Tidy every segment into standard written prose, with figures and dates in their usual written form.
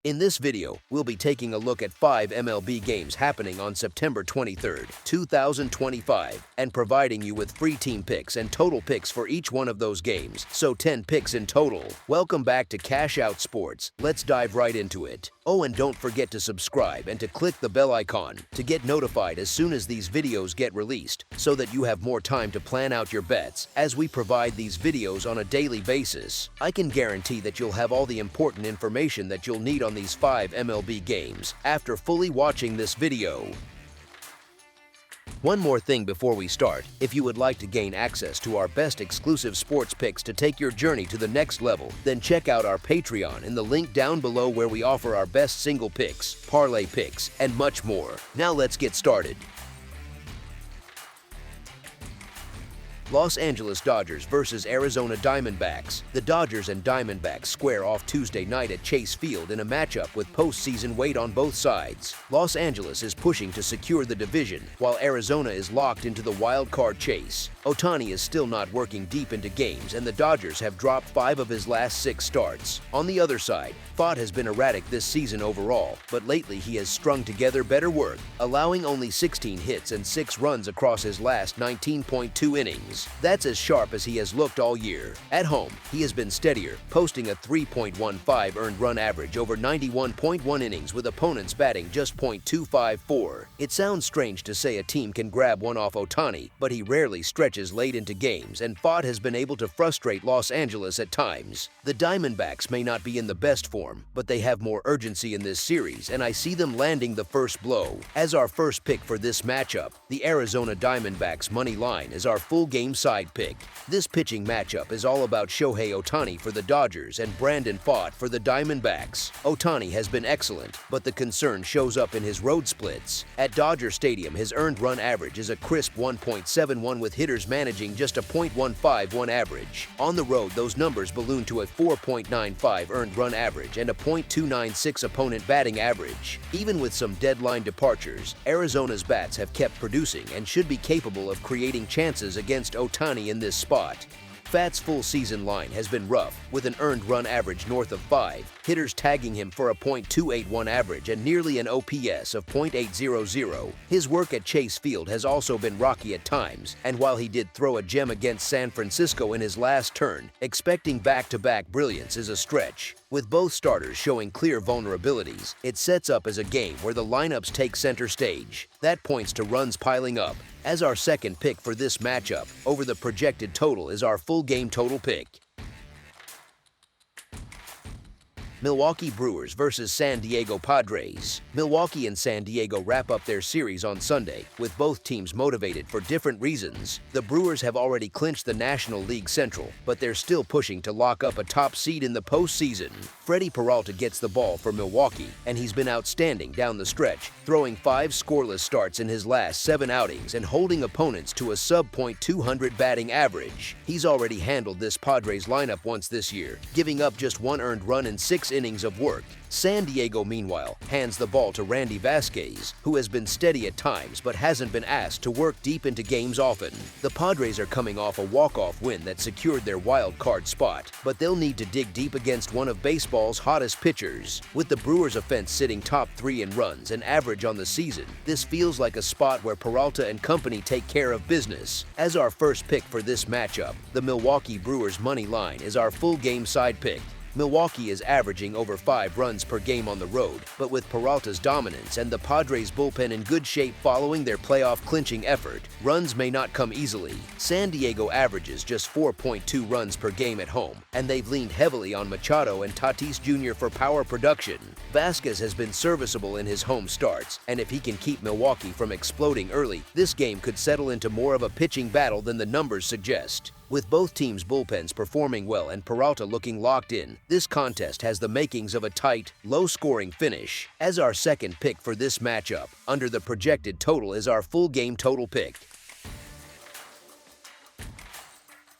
In this video, we'll be taking a look at 5 MLB games happening on September 23, 2025, and providing you with free team picks and total picks for each one of those games, so 10 picks in total. Welcome back to Cash Out Sports. Let's dive right into it. Oh, and don't forget to subscribe and to click the bell icon to get notified as soon as these videos get released, so that you have more time to plan out your bets as we provide these videos on a daily basis. I can guarantee that you'll have all the important information that you'll need on these 5 MLB games after fully watching this video. One more thing before we start: if you would like to gain access to our best exclusive sports picks to take your journey to the next level, then check out our Patreon in the link down below, where we offer our best single picks, parlay picks, and much more. Now let's get started. Los Angeles Dodgers versus Arizona Diamondbacks. The Dodgers and Diamondbacks square off Tuesday night at Chase Field in a matchup with postseason weight on both sides. Los Angeles is pushing to secure the division, while Arizona is locked into the wild card chase. Ohtani is still not working deep into games, and the Dodgers have dropped 5 of his last 6 starts. On the other side, Pfaadt has been erratic this season overall, but lately he has strung together better work, allowing only 16 hits and 6 runs across his last 19.2 innings. That's as sharp as he has looked all year. At home, he has been steadier, posting a 3.15 earned run average over 91.1 innings, with opponents batting just .254. It sounds strange to say a team can grab one off Ohtani, but he rarely stretches late into games, and Pfaadt has been able to frustrate Los Angeles at times. The Diamondbacks may not be in the best form, but they have more urgency in this series, and I see them landing the first blow. As our first pick for this matchup, the Arizona Diamondbacks money line is our full game side pick. This pitching matchup is all about Shohei Ohtani for the Dodgers and Brandon Pfaadt for the Diamondbacks. Ohtani has been excellent, but the concern shows up in his road splits. At Dodger Stadium, his earned run average is a crisp 1.71, with hitters managing just a .151 average. On the road, those numbers balloon to a 4.95 earned run average and a .296 opponent batting average. Even with some deadline departures, Arizona's bats have kept producing and should be capable of creating chances against Ohtani in this spot. Pfaadt's full season line has been rough, with an earned run average north of 5, hitters tagging him for a .281 average and nearly an OPS of .800. His work at Chase Field has also been rocky at times, and while he did throw a gem against San Francisco in his last turn, expecting back-to-back brilliance is a stretch. With both starters showing clear vulnerabilities, it sets up as a game where the lineups take center stage. That points to runs piling up. As our second pick for this matchup, over the projected total is our full game total pick. Milwaukee Brewers versus San Diego Padres. Milwaukee and San Diego wrap up their series on Sunday, with both teams motivated for different reasons. The Brewers have already clinched the National League Central, but they're still pushing to lock up a top seed in the postseason. Freddie Peralta gets the ball for Milwaukee, and he's been outstanding down the stretch, throwing 5 scoreless starts in his last 7 outings and holding opponents to a sub-.200 batting average. He's already handled this Padres lineup once this year, giving up just 1 earned run in 6 innings of work. San Diego, meanwhile, hands the ball to Randy Vasquez, who has been steady at times but hasn't been asked to work deep into games often. The Padres are coming off a walk-off win that secured their wild card spot, but they'll need to dig deep against one of baseball's hottest pitchers. With the Brewers' offense sitting top 3 in runs and average on the season, this feels like a spot where Peralta and company take care of business. As our first pick for this matchup, the Milwaukee Brewers money line is our full game side pick. Milwaukee is averaging over 5 runs per game on the road, but with Peralta's dominance and the Padres' bullpen in good shape following their playoff-clinching effort, runs may not come easily. San Diego averages just 4.2 runs per game at home, and they've leaned heavily on Machado and Tatis Jr. for power production. Vasquez has been serviceable in his home starts, and if he can keep Milwaukee from exploding early, this game could settle into more of a pitching battle than the numbers suggest. With both teams' bullpens performing well and Peralta looking locked in, this contest has the makings of a tight, low-scoring finish. As our second pick for this matchup, under the projected total is our full game total pick.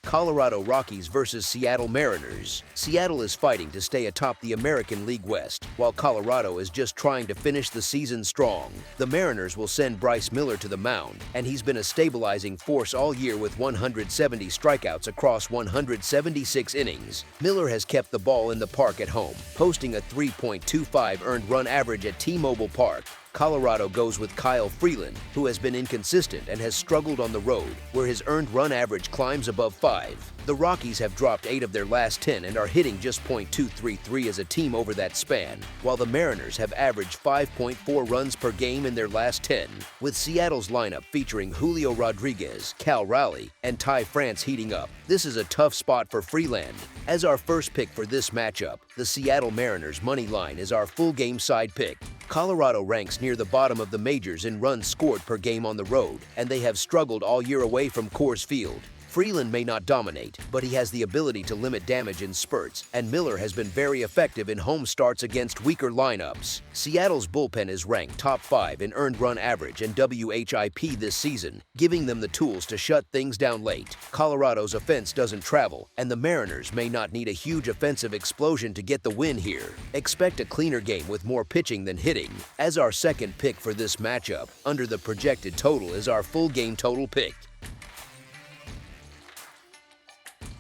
Colorado Rockies versus Seattle Mariners. Seattle is fighting to stay atop the American League West, while Colorado is just trying to finish the season strong. The Mariners will send Bryce Miller to the mound, and he's been a stabilizing force all year with 170 strikeouts across 176 innings. Miller has kept the ball in the park at home, posting a 3.25 earned run average at T-Mobile Park. Colorado goes with Kyle Freeland, who has been inconsistent and has struggled on the road, where his earned run average climbs above 5. The Rockies have dropped 8 of their last 10 and are hitting just .233 as a team over that span, while the Mariners have averaged 5.4 runs per game in their last 10. With Seattle's lineup featuring Julio Rodriguez, Cal Raleigh, and Ty France heating up, this is a tough spot for Freeland. As our first pick for this matchup, the Seattle Mariners money line is our full game side pick. Colorado ranks near the bottom of the majors in runs scored per game on the road, and they have struggled all year away from Coors Field. Freeland may not dominate, but he has the ability to limit damage in spurts, and Miller has been very effective in home starts against weaker lineups. Seattle's bullpen is ranked top 5 in earned run average and WHIP this season, giving them the tools to shut things down late. Colorado's offense doesn't travel, and the Mariners may not need a huge offensive explosion to get the win here. Expect a cleaner game with more pitching than hitting. As our second pick for this matchup, under the projected total is our full game total pick.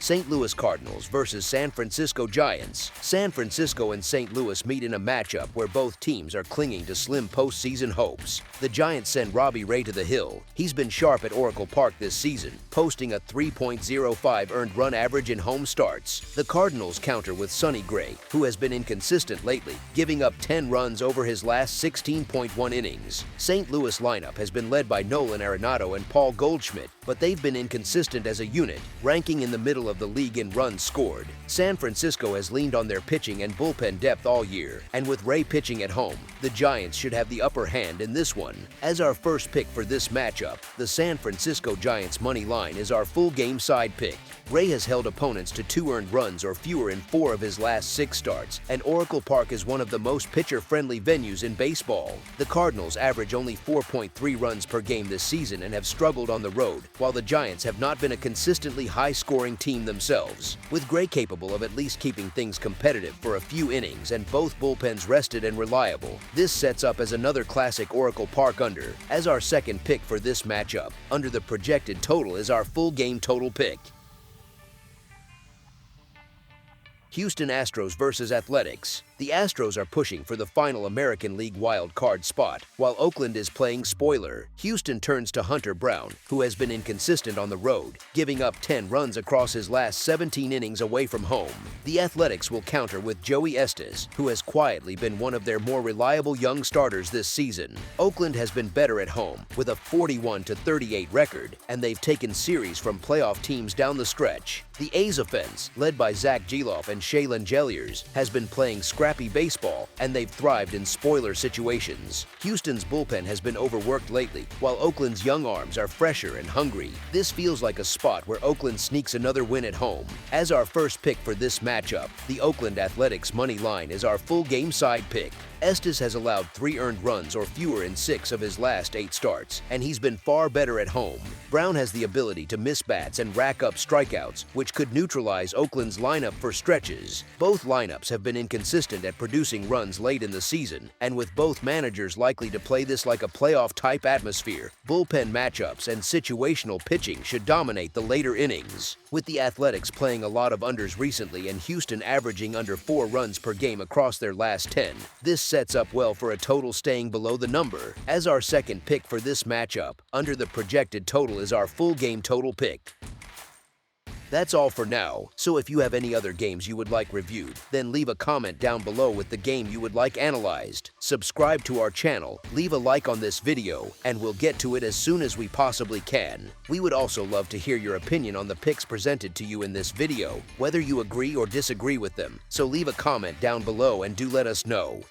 St. Louis Cardinals versus San Francisco Giants. San Francisco and St. Louis meet in a matchup where both teams are clinging to slim postseason hopes. The Giants send Robbie Ray to the hill. He's been sharp at Oracle Park this season, posting a 3.05 earned run average in home starts. The Cardinals counter with Sonny Gray, who has been inconsistent lately, giving up 10 runs over his last 16.1 innings. St. Louis lineup has been led by Nolan Arenado and Paul Goldschmidt, but they've been inconsistent as a unit, ranking in the middle of the league in runs scored. San Francisco has leaned on their pitching and bullpen depth all year, and with Ray pitching at home, the Giants should have the upper hand in this one. As our first pick for this matchup, the San Francisco Giants money line is our full game side pick. Ray has held opponents to 2 earned runs or fewer in 4 of his last 6 starts, and Oracle Park is one of the most pitcher-friendly venues in baseball. The Cardinals average only 4.3 runs per game this season and have struggled on the road, while the Giants have not been a consistently high-scoring team themselves. With Gray capable of at least keeping things competitive for a few innings and both bullpens rested and reliable, this sets up as another classic Oracle Park under. As our second pick for this matchup, under the projected total is our full game total pick. Houston Astros versus Athletics. The Astros are pushing for the final American League wild card spot, while Oakland is playing spoiler. Houston turns to Hunter Brown, who has been inconsistent on the road, giving up 10 runs across his last 17 innings away from home. The Athletics will counter with Joey Estes, who has quietly been one of their more reliable young starters this season. Oakland has been better at home, with a 41-38 record, and they've taken series from playoff teams down the stretch. The A's offense, led by Zach Gelof and Shea Langeliers, has been playing scrappy baseball, and they've thrived in spoiler situations. Houston's bullpen has been overworked lately, while Oakland's young arms are fresher and hungry. This feels like a spot where Oakland sneaks another win at home. As our first pick for this matchup, the Oakland Athletics money line is our full game side pick. Estes has allowed 3 earned runs or fewer in 6 of his last 8 starts, and he's been far better at home. Brown has the ability to miss bats and rack up strikeouts, which could neutralize Oakland's lineup for stretches. Both lineups have been inconsistent at producing runs late in the season, and with both managers likely to play this like a playoff-type atmosphere, bullpen matchups and situational pitching should dominate the later innings. With the Athletics playing a lot of unders recently and Houston averaging under 4 runs per game across their last 10, this sets up well for a total staying below the number. As our second pick for this matchup, under the projected total is our full game total pick. That's all for now, so if you have any other games you would like reviewed, then leave a comment down below with the game you would like analyzed. Subscribe to our channel, leave a like on this video, and we'll get to it as soon as we possibly can. We would also love to hear your opinion on the picks presented to you in this video, whether you agree or disagree with them, so leave a comment down below and do let us know.